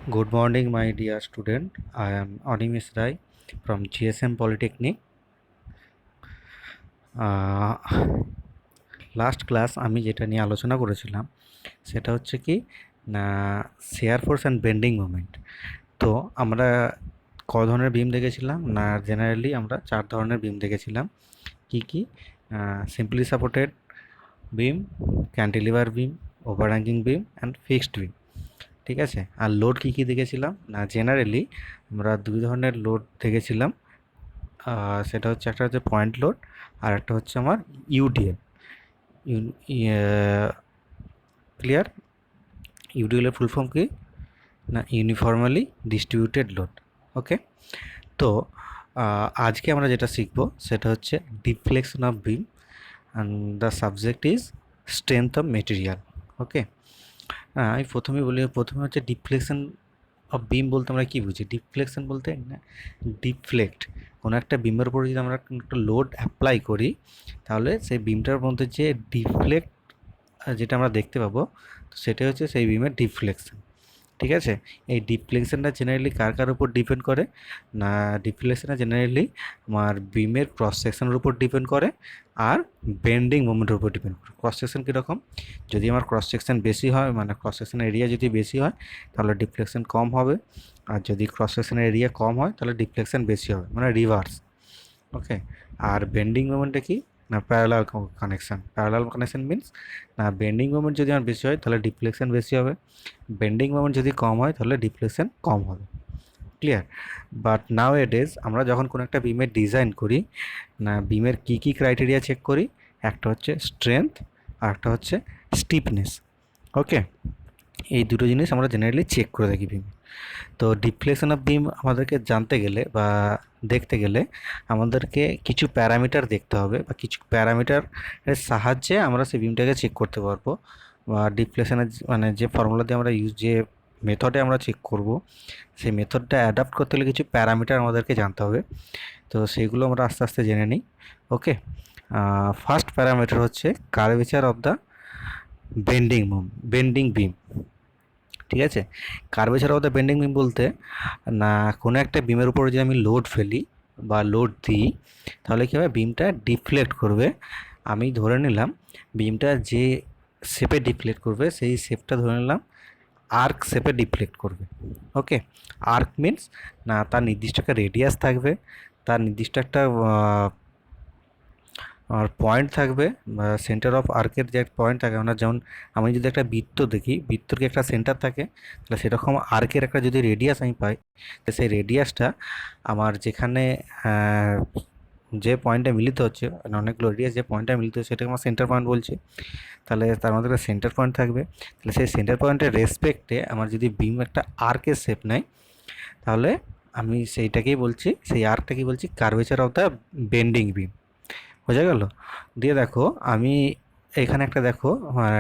Good morning, my dear student. I am Animesh Rai from GSM Polytechnic. Last class আমি যেটা নিয়ে আলোচনা করেছিলাম সেটা হচ্ছে কি না share force and bending moment. তো আমরা ক ধরনের বিম দেখেছিলাম না, জেনারেলি আমরা 4 ধরনের বিম দেখেছিলাম। কি কি? Simply supported beam, cantilever beam, overhanging beam and fixed beam. ঠিক আছে। আর লোড কী কী দেখেছিলাম না, জেনারেলি আমরা 2 ধরনের লোড দেখেছিলাম। সেটা হচ্ছে একটা হচ্ছে পয়েন্ট লোড আর একটা হচ্ছে আমার ইউডিএল। ক্লিয়ার? ইউডিএলের ফুল ফর্ম কি না, ইউনিফর্মালি ডিস্ট্রিবিউটেড লোড। ওকে। তো আজকে আমরা যেটা শিখবো সেটা হচ্ছে deflection of beam and the subject is strength of material. Okay. আমি প্রথমে হচ্ছে ডিফ্লেকশন অফ বিম বলতে আমরা কী বুঝি? ডিফ্লেকশন বলতে না, ডিফ্লেক্ট কোনো একটা বিমের উপর যদি আমরা একটা লোড অ্যাপ্লাই করি তাহলে সেই বিমটার মধ্যে যে ডিফ্লেক্ট যেটা আমরা দেখতে পাবো সেটা হচ্ছে সেই বিমের ডিফ্লেকশন। ঠিক আছে। এই ডিফ্লেকশনটা জেনারেলি কার কার উপর ডিপেন্ড করে না, ডিফ্লেকশনটা জেনারেলি আমার বিমের ক্রস সেকশনের উপর ডিপেন্ড করে আর বেন্ডিং মোমেন্টের উপর ডিপেন্ড করে। ক্রস সেকশন কীরকম? যদি আমার ক্রস সেকশন বেশি হয়, মানে ক্রস সেকশন এরিয়া যদি বেশি হয় তাহলে ডিফ্লেকশন কম হবে, আর যদি ক্রস সেকশনের এরিয়া কম হয় তাহলে ডিফ্লেকশন বেশি হবে, মানে রিভার্স। ওকে। আর বেন্ডিং মোমেন্টে কি না, প্যারালাল কানেকশন মিনস না, বেন্ডিং মোমেন্ট যদি আমার বেশি হয় তাহলে ডিফ্লেকশন বেশি হবে, বেন্ডিং মোমেন্ট যদি কম হয় তাহলে ডিফ্লেকশন কম হবে। ক্লিয়ার? বাট নাও এডেজ আমরা যখন কোনো একটা বিমের ডিজাইন করি না, বিমের কী কী ক্রাইটেরিয়া চেক করি? একটা হচ্ছে স্ট্রেংথ আর একটা হচ্ছে স্টিফনেস। ওকে। এই দুটো জিনিস আমরা জেনারেলি চেক করে থাকি বিম। তো ডিফ্লেকশন অফ বিম আমাদেরকে জানতে গেলে বা দেখতে গেলে আমাদেরকে কিছু প্যারামিটার দেখতে হবে, বা কিছু প্যারামিটারের সাহায্যে আমরা সেই বিমটাকে চেক করতে পারবো। বা ডিফ্লেকশনের মানে যে ফর্মুলা দিয়ে আমরা যে মেথডে আমরা চেক করব সেই মেথডটা অ্যাডাপ্ট করতে হলে কিছু প্যারামিটার আমাদেরকে জানতে হবে। তো সেইগুলো আমরা আস্তে আস্তে জেনে নিই। ওকে। ফার্স্ট প্যারামিটার হচ্ছে কার্ভেচার অফ দ্য বেন্ডিং বিম। ঠিক আছে। কার্ভেচার অফ দ্য বেন্ডিং বিম বলতে না, কোনো একটা বিমের উপরে যদি আমি লোড ফেলি বা লোড দিই তাহলে কী হবে, বিমটা ডিফ্লেক্ট করবে। আমি ধরে নিলাম বিমটা যে শেপে ডিফ্লেক্ট করবে সেই শেপটা ধরে নিলাম আর্ক শেপে ডিফ্লেক্ট করবে। ওকে। আর্ক মিনস না, তার নির্দিষ্ট একটা রেডিয়াস থাকবে, তার নির্দিষ্ট একটা আর পয়েন্ট থাকবে, সেন্টার অফ আর্কের যে পয়েন্ট থাকে, আমরা যেমন আমি যদি একটা বৃত্ত দেখি, বৃত্তর কি একটা সেন্টার থাকে, তাহলে সেরকম আর্কের একটা যদি রেডিয়াস আমি পাই, তো সেই রেডিয়াসটা আমার যেখানে যে পয়েন্টে মিলিত হচ্ছে, মানে অনেকগুলো রেডিয়াস যে পয়েন্টে মিলিত হচ্ছে সেটাকে আমার সেন্টার পয়েন্ট বলছি। তাহলে তার মধ্যে একটা সেন্টার পয়েন্ট থাকবে, তাহলে সেই সেন্টার পয়েন্টের রেসপেক্টে আমার যদি বিম একটা আর্কের শেপ নেয় তাহলে আমি সেইটাকেই বলছি, সেই আর্কটাকেই বলছি কার্ভেচার অফ দ্য বেন্ডিং বিম। বোঝা গেল? দিয়ে দেখো আমি এখানে একটা দেখো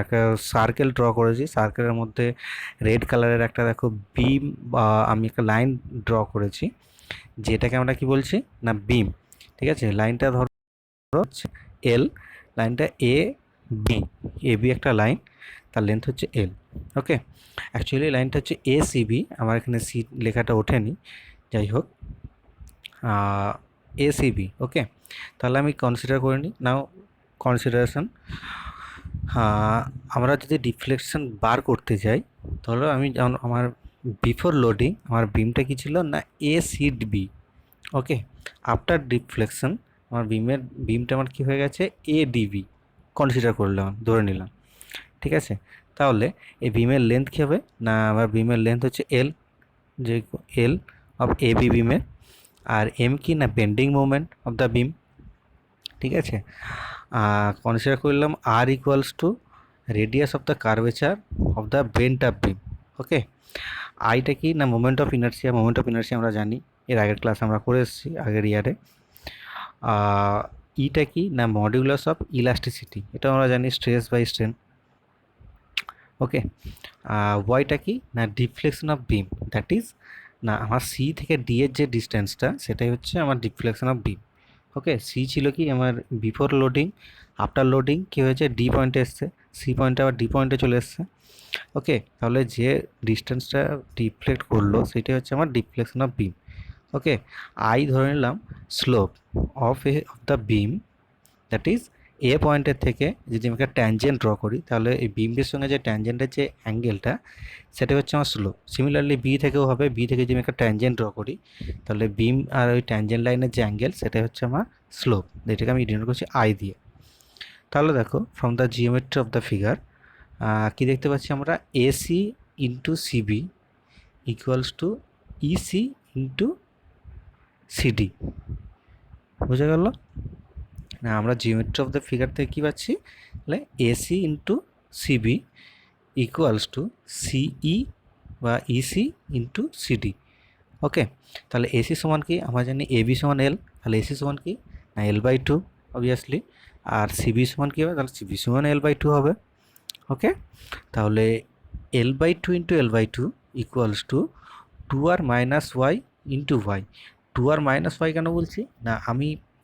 একটা সার্কেল ড্র করেছি, সার্কেলের মধ্যে রেড কালারের একটা দেখো বিম বা আমি একটা লাইন ড্র করেছি, যেটাকে আমরা কি বলছি না বিম। ঠিক আছে। লাইনটা ধরো হচ্ছে এল, লাইনটা এ বি একটা লাইন, তার লেন্থ হচ্ছে এল। ওকে। অ্যাকচুয়ালি লাইনটা হচ্ছে এ সি বি, আমার এখানে সি লেখাটা ওঠেনি, যাই হোক এসিবি। ওকে। তাহলে আমি কনসিডার করে নিই নাও কনসিডারেশন। আমরা যদি ডিফ্লেকশন বার করতে যাই তাহলে আমি যেমন আমার বিফোর লোডিং আমার বিমটা কী ছিল না, এ সিড বি। ওকে। আফটার ডিফ্লেকশন আমার বিমটা আমার কী হয়ে গেছে, এ ডিবি কনসিডার করলাম, ধরে নিলাম। ঠিক আছে। তাহলে এই বিমের লেন্থ কী হবে না, আমার বিমের লেন্থ হচ্ছে এল, যে এল অফ এ বি বিমের। আর এম কি না, bending moment of the beam. ঠিক আছে। কনসিডার করলাম R equals to radius of the curvature of the bent of beam. Okay. আইটা কি না, moment of inertia. Moment of inertia আমরা জানি, এর আগের ক্লাস আমরা করে এসেছি আগের ইয়ারে। ইটা কি না, মডিউলাস অফ ইলাস্টিসিটি, এটা আমরা জানি স্ট্রেস বাই স্ট্রেন। ওকে। ওয়াইটা কি না, deflection of beam, that is না আমার সি থেকে ডি এর যে ডিস্টেন্সটা সেটাই হচ্ছে আমার deflection of beam. Okay. C ছিল কি আমার বিফোর লোডিং, আফটার লোডিং কী হয়েছে, ডি পয়েন্টে এসছে, সি পয়েন্টে আবার ডি পয়েন্টে চলে এসছে। ওকে, তাহলে যে ডিস্টেন্সটা ডিফ্লেক্ট করলো সেটাই হচ্ছে আমার deflection of beam. Okay, I ধরে নিলাম slope of the beam, that is a পয়েন্টের থেকে যদি আমি একটা ট্যানজেন্ট ড্র করি তাহলে এই বিমের সঙ্গে যে ট্যানজেন্টের যে অ্যাঙ্গেলটা সেটা হচ্ছে আমার স্লোপ। সিমিলারলি বি থেকেও হবে, বি থেকে যদি আমি একটা ট্যানজেন্ট ড্র করি তাহলে বিম আর ওই ট্যানজেন্ট লাইনের যে অ্যাঙ্গেল সেটা হচ্ছে আমার স্লোপ, যেটাকে আমি ডিনোট করছি আই দিয়ে। তাহলে দেখো from the geometry of the figure কি দেখতে পাচ্ছি আমরা, AC into CB equals to EC into CD. বুঝা গেল না? আমরা জিওমেট্রি অফ দ্য ফিগার থেকে কী পাচ্ছি, তাহলে AC into CB equals to CE বা ইসি ইন্টু সিডি। ওকে, তাহলে এসি সমান কি, আমরা জানি এবি সমান এল, তাহলে এসি সমান কি না L/2 অবভিয়াসলি, আর সিবি সমান কী হবে, তাহলে সিবি সমান L/2 হবে। ওকে, তাহলে L/2 into L/2 equals to 2r minus Y into Y. 2r minus Y কেন বলছি না,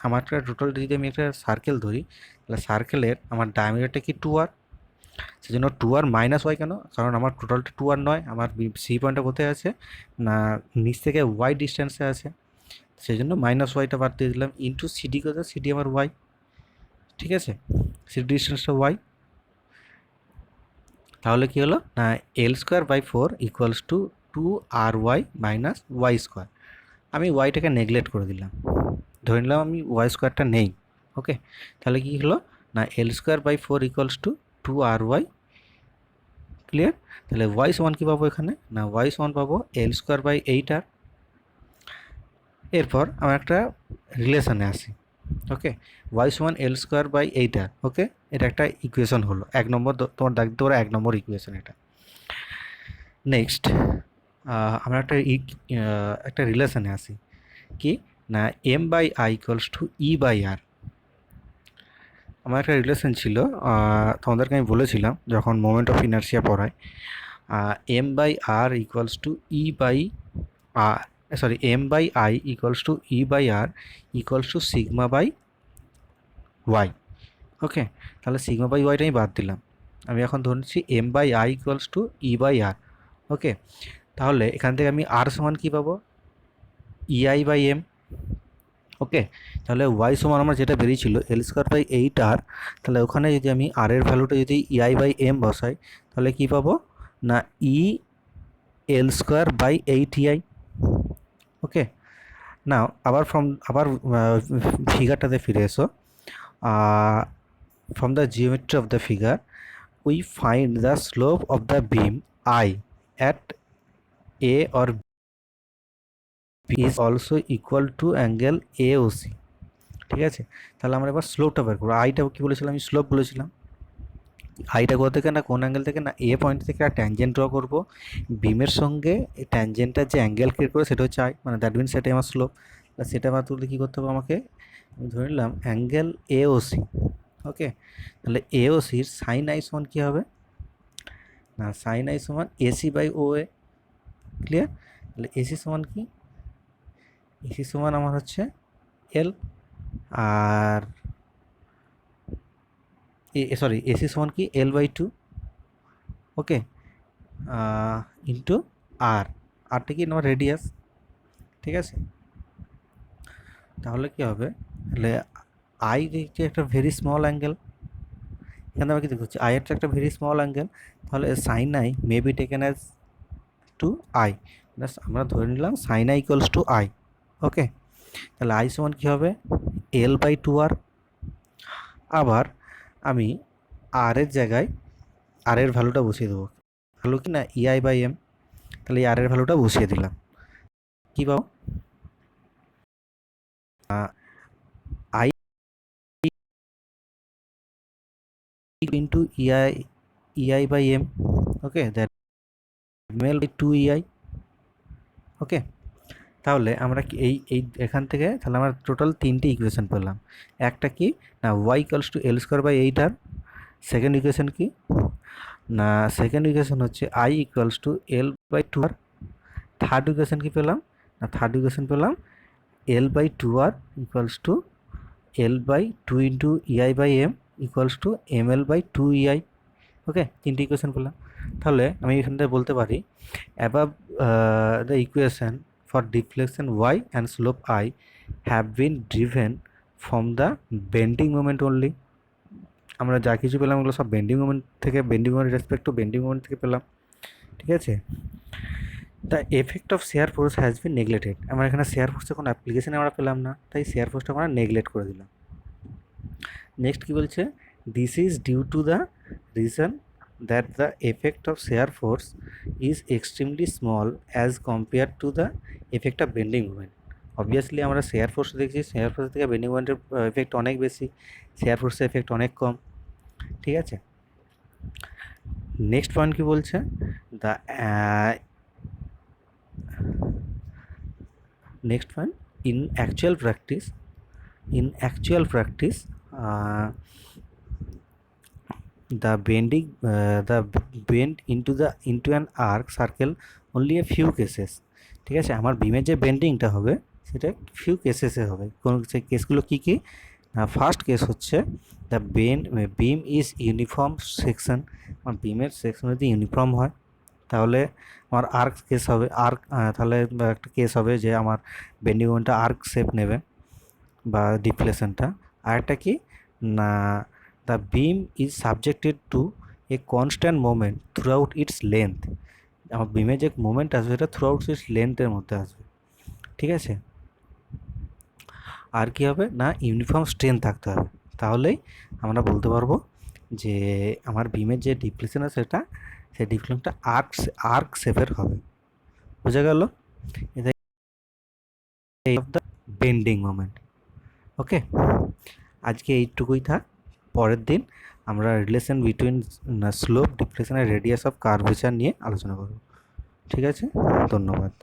আমার একটা টোটাল যদি আমি একটা সার্কেল ধরি তাহলে সার্কেলের আমার ডায়ামিটারটা কি 2r, সেজন্য 2r মাইনাস ওয়াই কেন, কারণ আমার টোটালটা 2r নয়, আমার সি পয়েন্টটা কোথায় আছে না নিচ থেকে ওয়াই ডিস্টেন্সে আছে, সেই জন্য মাইনাস ওয়াইটা বাদ দিয়ে দিলাম, ইন্টু সিডি কোথায়, সিডি আমার ওয়াই, ঠিক আছে, সিডি ডিস্টেন্সটা ওয়াই। তাহলে কী হলো না L²/4 equals to 2RY minus Y square. আমি ওয়াইটাকে নেগলেক্ট করে দিলাম, ধরে নিলাম আমি ওয়াই স্কোয়ারটা নেই। ওকে, তাহলে কী হলো না L²/4 equals to 2RY। Clear? তাহলে ওয়াই সমান কী পাবো এখানে না, ওয়াই সমান পাবো L²/8R। এরপর আমরা একটা রিলেশনে আসি। ওকে, ওয়াই সমান L²/8R। ওকে, এটা একটা ইকুয়েশন হলো, এক নম্বর তোমার দেখতে পারো, এক নম্বর ইকুয়েশন এটা। নেক্সট আমরা একটা রিলেশনে আসি কি না M/I ইকুয়ালস টু E/R। আমার একটা রিলেশন ছিল, তোমাদেরকে আমি বলেছিলাম যখন মোমেন্ট অফ ইনার্সিয়া পড়ায়, M/R equals to E/R, sorry M/I equals to E/R equals to sigma by y. Okay, তাহলে সিগমা বাই ওয়াইটা আমি বাদ দিলাম, আমি এখন ধরে নিচ্ছি M/I ইকুয়ালস টু E/R। ওকে, তাহলে এখান থেকে আমি আর সমান কী পাবো, EI/M। ওকে, তাহলে ওয়াই সমান আমার যেটা বেরিয়েছিল L²/8R, তাহলে ওখানে যদি আমি আর এর ভ্যালুটা যদি EI/M বসাই তাহলে কী পাবো না L²/8EI। ওকে, না আবার ফিগারটাতে ফিরে এসো। From the geometry of the figure we find the slope of the beam I at A or B is also equal to angle AOC। ঠিক আছে, তাহলে আমরা এবার স্লোপটা বের করবো। আইটা কী বলেছিলাম, আমি স্লোপ বলেছিলাম। আইটা কোথা থেকে না কোন অ্যাঙ্গেল থেকে না এ পয়েন্ট থেকে একটা ট্যানজেন্ট ড্র করবো, বিমের সঙ্গে এই ট্যানজেন্টটার যে অ্যাঙ্গেল ক্রিয়েট করে সেটা হচ্ছে আই, মানে দ্যাট মিনস সেটাই আমার স্লোপ। সেটা বার তুলতে কী করতে হবে আমাকে, আমি ধরে নিলাম অ্যাঙ্গেল AOC। ওকে, তাহলে AOCর সাইন আই সমান কী হবে না, সাইন আই সমান AC/OA। ক্লিয়ার? তাহলে এসি সমান কি, এসি সমান আমার হচ্ছে এল, আর সরি এসি সমান কি L/2। ওকে, ইন্টু আর, আরটা কি আমার রেডিয়াস। ঠিক আছে, তাহলে কি হবে, তাহলে আই দেখছি একটা ভেরি স্মল অ্যাঙ্গেল, এখানে আমরা কি দেখছি আই এর একটা ভেরি স্মল অ্যাঙ্গেল, তাহলে sine I may be taken as to I, আমরা ধরে নিলাম sine I equals to I. Okay, তাহলে আই সমান কী হবে L/2R। আবার আমি আর এর জায়গায় আর এর ভ্যালুটা বসিয়ে দেবো, ভ্যালু কি না EI/M, তাহলে এই আর এর ভ্যালুটা বসিয়ে দিলাম, কী পাবো I into EI/M। Okay, that ml/2EI। ওকে, তাহলে আমরা কি এই এখান থেকে তাহলে আমরা টোটাল তিনটে ইকুয়েশন পেলাম। একটা কি না Y equals to L²/8R। Second equation কি না, সেকেন্ড ইকুয়েশন হচ্ছে I equals to L/2R। Third equation কি পেলাম না, থার্ড ইকুয়েশন পেলাম L/2R equals to L/2 into EI/M equals to ml/2EI। Okay, তিনটে ইকুয়েশন পেলাম। তাহলে আমি এখান থেকে বলতে পারি above the equation for deflection Y and slope I have been derived from the bending moment only. আমরা যা কিছু পেলাম ওগুলো সব বেন্ডিং মোমেন্ট থেকে, bending moment respect to bending moment থেকে পেলাম, ঠিক আছে। The effect of shear force has been neglected, আমরা এখানে শেয়ার ফোর্সের কোনো অ্যাপ্লিকেশন আমরা পেলাম না, তাই শেয়ার ফোর্সটা আমরা নেগলেক্ট করে দিলাম। নেক্সট কী বলছে, this is due to the reason that the effect of shear force is extremely small as compare to the effect of bending movement. Obviously আমরা শেয়ার ফোর্স দেখছি, শেয়ার ফোর্স থেকে bending মুভমেন্টের effect অনেক বেশি, share ফোর্সের effect অনেক কম, ঠিক আছে। নেক্সট পয়েন্ট কী বলছে, the next one, in actual practice, in actual practice the bend into an arc circle only a few cases, ঠিক আছে। আমার বিমের যে বেন্ডিংটা হবে সেটা ফিউ কেসেসে হবে। কোন সেই কেসগুলো কী কী, ফার্স্ট কেস হচ্ছে the beam is uniform section, আমার বিমের সেকশন যদি ইউনিফর্ম হয় তাহলে আমার আর্ক কেস হবে, আর্ক তাহলে একটা কেস হবে যে আমার বেন্ডিং মোমেন্টটা আর্ক শেপ নেবে বা ডিফ্লেশনটা। আরেকটা কি না, the beam is subjected to a constant moment through out it's length, আমার বিমে যে মোমেন্ট আসবে সেটা থ্রু আউট ইটস লেন্থের মধ্যে আসবে, ঠিক আছে। আর কী হবে না, ইউনিফর্ম স্ট্রেন্থ থাকতে হবে, তাহলেই আমরা বলতে পারবো যে আমার বিমের যে ডিফ্লেকশন আছে সেটা, সেই ডিফ্লেকশনটা আর্ক শেপের হবে। বোঝা গেল, এটাই of the bending moment. Okay, আজকে এইটুকুই থাক। পরের দিন আমরা রিলেশন বিটুইন স্লোপ, ডিফ্লেকশন আর রেডিয়াস অফ কার্ভেচার নিয়ে আলোচনা করব, ঠিক আছে। ধন্যবাদ।